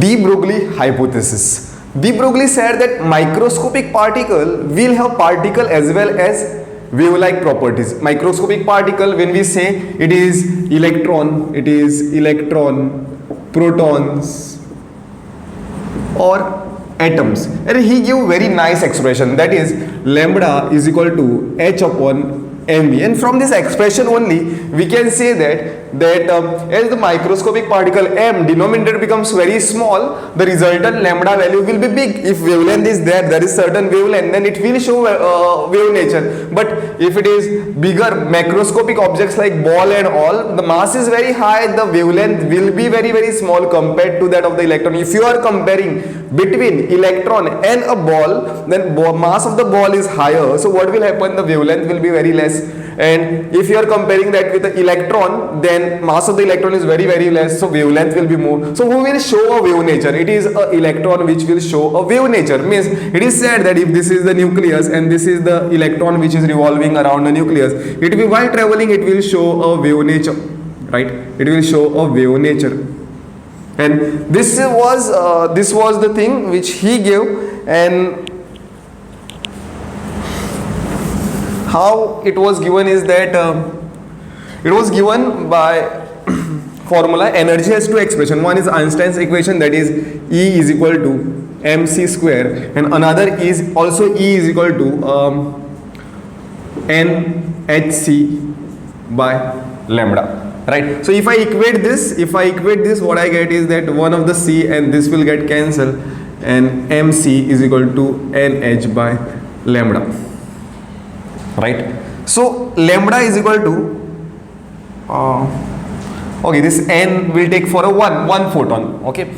De Broglie hypothesis. De Broglie said that microscopic particle will have particle as well as wave-like properties. Microscopic particle, when we say it is electron, protons, or atoms. And he gave very nice expression, that is lambda is equal to h upon mv, and from this expression only we can say that as the microscopic particle m denominator becomes very small, the resultant lambda value will be big. If wavelength is there is certain wavelength, then it will show wave nature. But if it is bigger macroscopic objects like ball and all, the mass is very high, the wavelength will be very very small compared to that of the electron. If you are comparing between electron and a ball, then mass of the ball is higher, so what will happen, the wavelength will be very less. And if you are comparing that with the electron, then mass of the electron is very very less, so wavelength will be more. So who will show a wave nature? It is a electron which will show a wave nature. Means it is said that if this is the nucleus and this is the electron which is revolving around the nucleus, it will, while traveling, it will show a wave nature, right? It will show a wave nature. And this was the thing which he gave. And how it was given is that it was given by formula. Energy has two expression. One is Einstein's equation, that is E is equal to mc square, and another is also E is equal to nhc by lambda. Right, so if I equate this, what I get is that one of the c and this will get cancelled, and mc is equal to nh by lambda. Right, so lambda is equal to okay, this n will take for a one photon. Okay,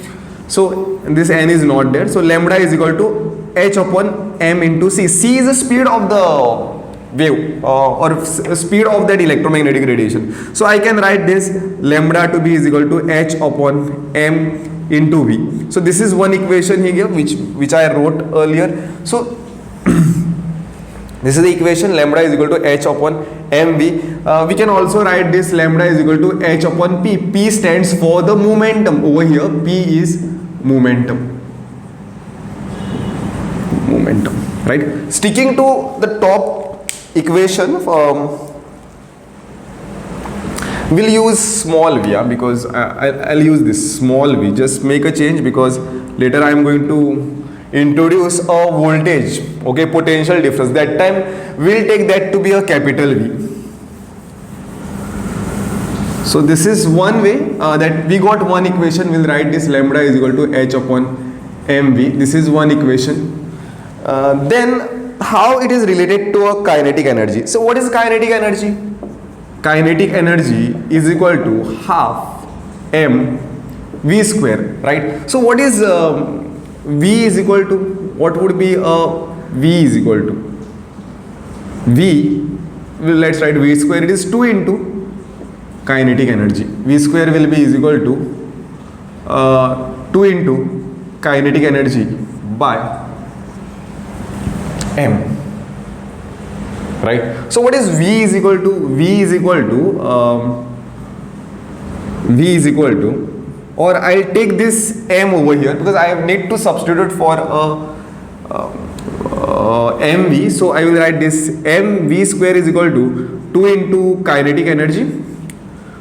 so this n is not there, so lambda is equal to h upon m into c. C is the speed of the wave or speed of that electromagnetic radiation. So I can write this lambda to be is equal to h upon m into v. So this is one equation he gave, which I wrote earlier. So this is the equation, lambda is equal to h upon mv. We can also write this lambda is equal to h upon p. P stands for the momentum. Over here p is momentum, right? Sticking to the top equation, we'll use small v, because I'll use this small v. Just make a change, because later I am going to introduce a voltage, okay, potential difference. That time we'll take that to be a capital V. So this is one way that we got one equation. We'll write this lambda is equal to h upon mv. This is one equation. Then how it is related to a kinetic energy. So what is kinetic energy? Kinetic energy is equal to half m v square, right? So what is v is equal to, what would be v is equal to? V, let's write v square, it is 2 into kinetic energy. V square will be is equal to 2 into kinetic energy by m, right? So what is v is equal to? V is equal to, or I'll take this m over here, because I need to substitute for mv. So I will write this mv square is equal to 2 into kinetic energy.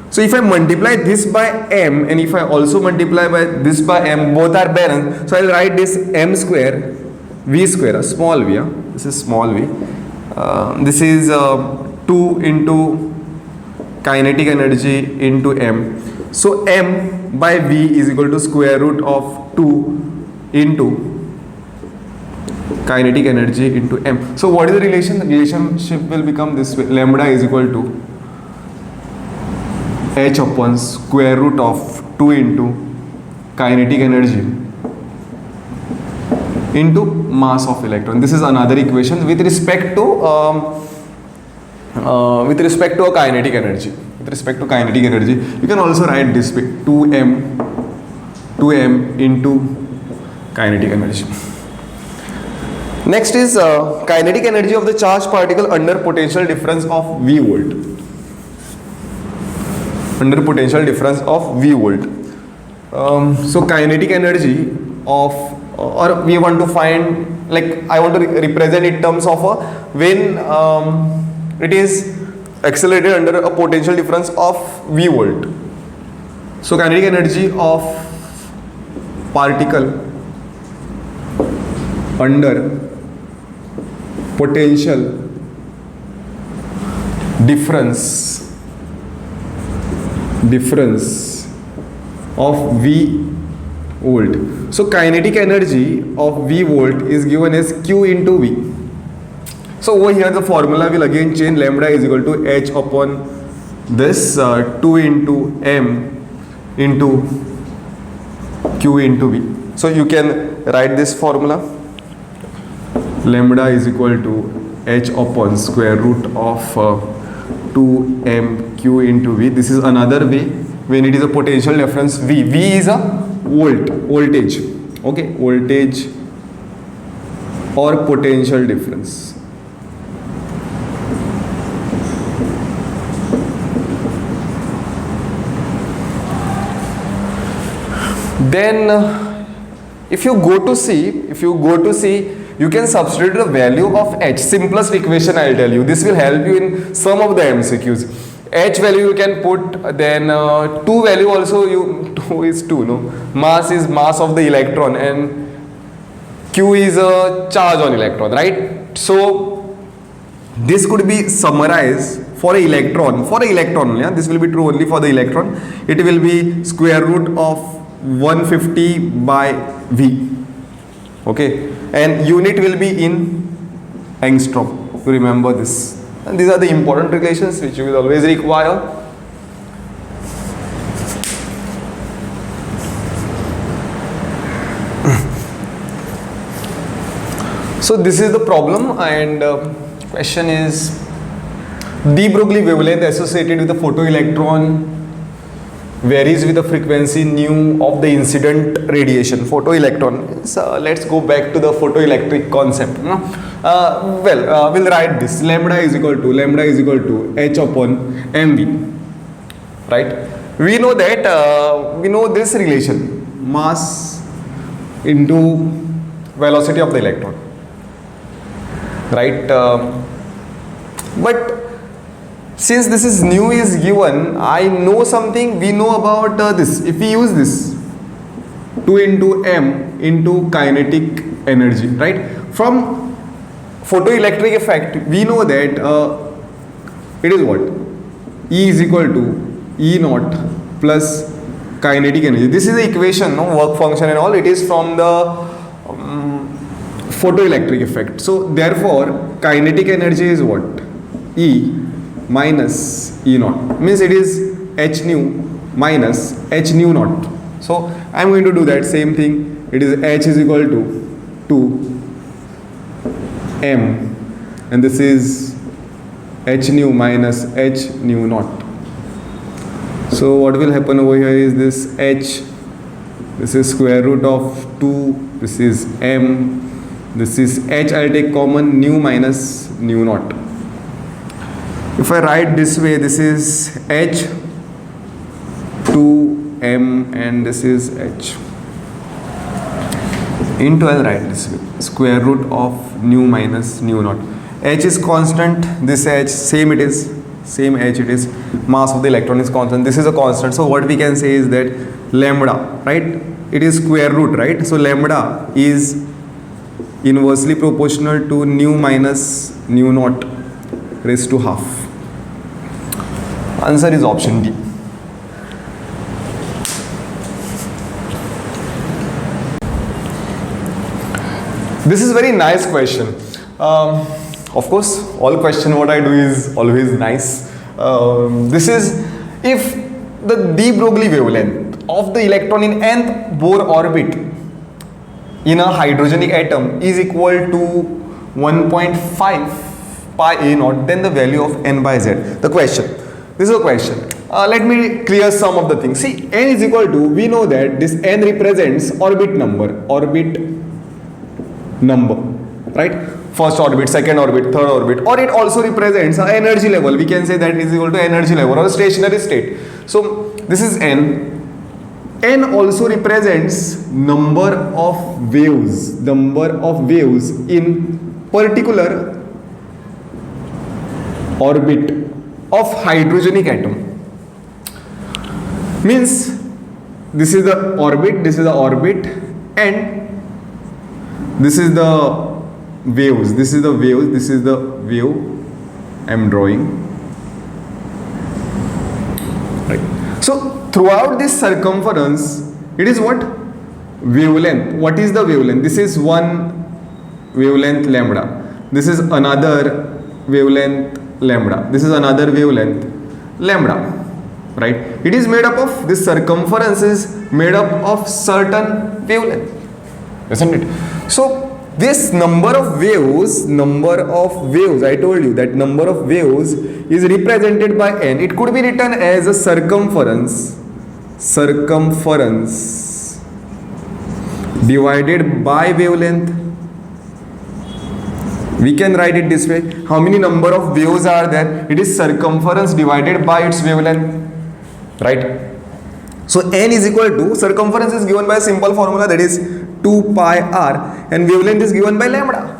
So if I multiply this by m, and if I also multiply by this by m, both are balanced. So I'll write this m square v square, a small v, this is small v, this is 2 into kinetic energy into m. So m by v is equal to square root of 2 into kinetic energy into m. So what is the relation? The relationship will become this way: lambda is equal to h upon square root of 2 into kinetic energy into mass of electron. This is another equation with respect to a kinetic energy. With respect to kinetic energy, you can also write this way: 2m into kinetic energy. Next is kinetic energy of the charged particle under potential difference of V volt. Under potential difference of V volt. So kinetic energy of, or we want to find, like I want to represent in terms of a, when it is accelerated under a potential difference of v volt. So kinetic energy of particle under potential difference of v volt. So kinetic energy of v volt is given as q into v. So over here the formula will again change. Lambda is equal to h upon this 2 into m into q into v. So you can write this formula. Lambda is equal to h upon square root of 2m q into v. This is another way when it is a potential difference v. V is a voltage. Okay, voltage or potential difference. Then if you go to C, you can substitute the value of h. Simplest equation I will tell you. This will help you in some of the MCQs. H value you can put, then 2 value also, 2 is 2, no? Mass is mass of the electron and Q is a charge on electron, right? So this could be summarized for an electron, yeah? This will be true only for the electron. It will be square root of 150 by V. Okay, and unit will be in angstrom. You remember this. And these are the important relations which you will always require. So this is the problem, and question is, de Broglie wavelength associated with the photoelectron varies with the frequency nu of the incident radiation. Photoelectron. So let's go back to the photoelectric concept. We'll write this. Lambda is equal to h upon mv. Right? We know that we know this relation, mass into velocity of the electron. Right? But since this is nu is given, I know something, we know about this. If we use this 2 into m into kinetic energy, right? From photoelectric effect, we know that it is what? E is equal to E naught plus kinetic energy. This is the equation, no? Work function and all. It is from the photoelectric effect. So therefore, kinetic energy is what? E minus E naught, means it is h nu minus h nu naught. So I am going to do that same thing. It is h is equal to m, and this is h nu minus h nu naught. So what will happen over here is this h, this is square root of 2, this is m, this is h, I will take common, nu minus nu naught. If I write this way, this is h 2m and this is h into, I'll write this way, square root of nu minus nu naught. H is constant, this h same it is, same h it is, mass of the electron is constant, this is a constant. So what we can say is that lambda, right, it is square root, right? So lambda is inversely proportional to nu minus nu naught raised to half. Answer is option D. This is very nice question. Of course, all question what I do is always nice. This is if the de Broglie wavelength of the electron in nth Bohr orbit in a hydrogenic atom is equal to 1.5 pi a naught, then the value of n by z. The question. This is a question. Let me clear some of the things. See, n is equal to, we know that this n represents orbit number, right? First orbit, second orbit, third orbit, or it also represents an energy level. We can say that is equal to energy level or a stationary state. So this is n. n also represents number of waves in particular orbit of hydrogenic atom. Means this is the orbit, and this is the waves, this is the wave I am drawing, right? So throughout this circumference, it is what? Wavelength. What is the wavelength? This is one wavelength lambda, this is another wavelength lambda, this is another wavelength lambda, right? It is made up of, this circumference is made up of certain wavelength, isn't it? So this number of waves, I told you that number of waves is represented by n. It could be written as a circumference divided by wavelength. We can write it this way. How many number of waves are there? It is circumference divided by its wavelength, right? So n is equal to, circumference is given by a simple formula, that is 2 pi r, and wavelength is given by lambda,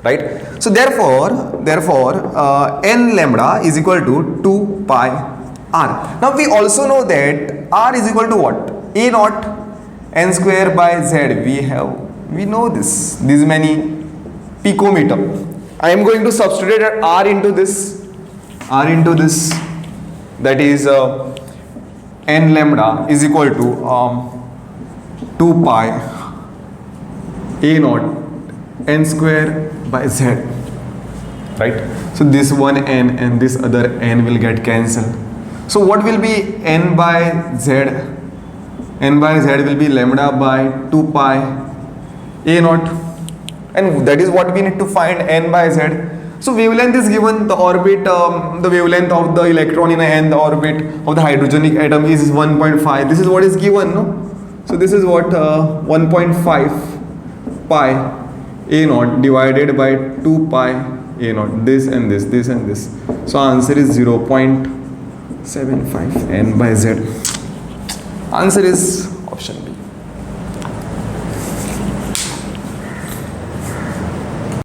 right? So therefore n lambda is equal to 2 pi r. Now we also know that r is equal to what? A naught n square by z. We know these many picometer. I am going to substitute r into this, that is n lambda is equal to 2 pi a naught n square by z, right? So this one n and this other n will get cancelled. So what will be n by z? N by z will be lambda by 2 pi a naught, and that is what we need to find, n by z. So wavelength is given, the orbit, the wavelength of the electron in the orbit of the hydrogenic atom is 1.5. This is what is given, no? So this is what 1.5 pi a naught divided by 2 pi a naught, this and this, so answer is 0.75 n by z. Answer is option B.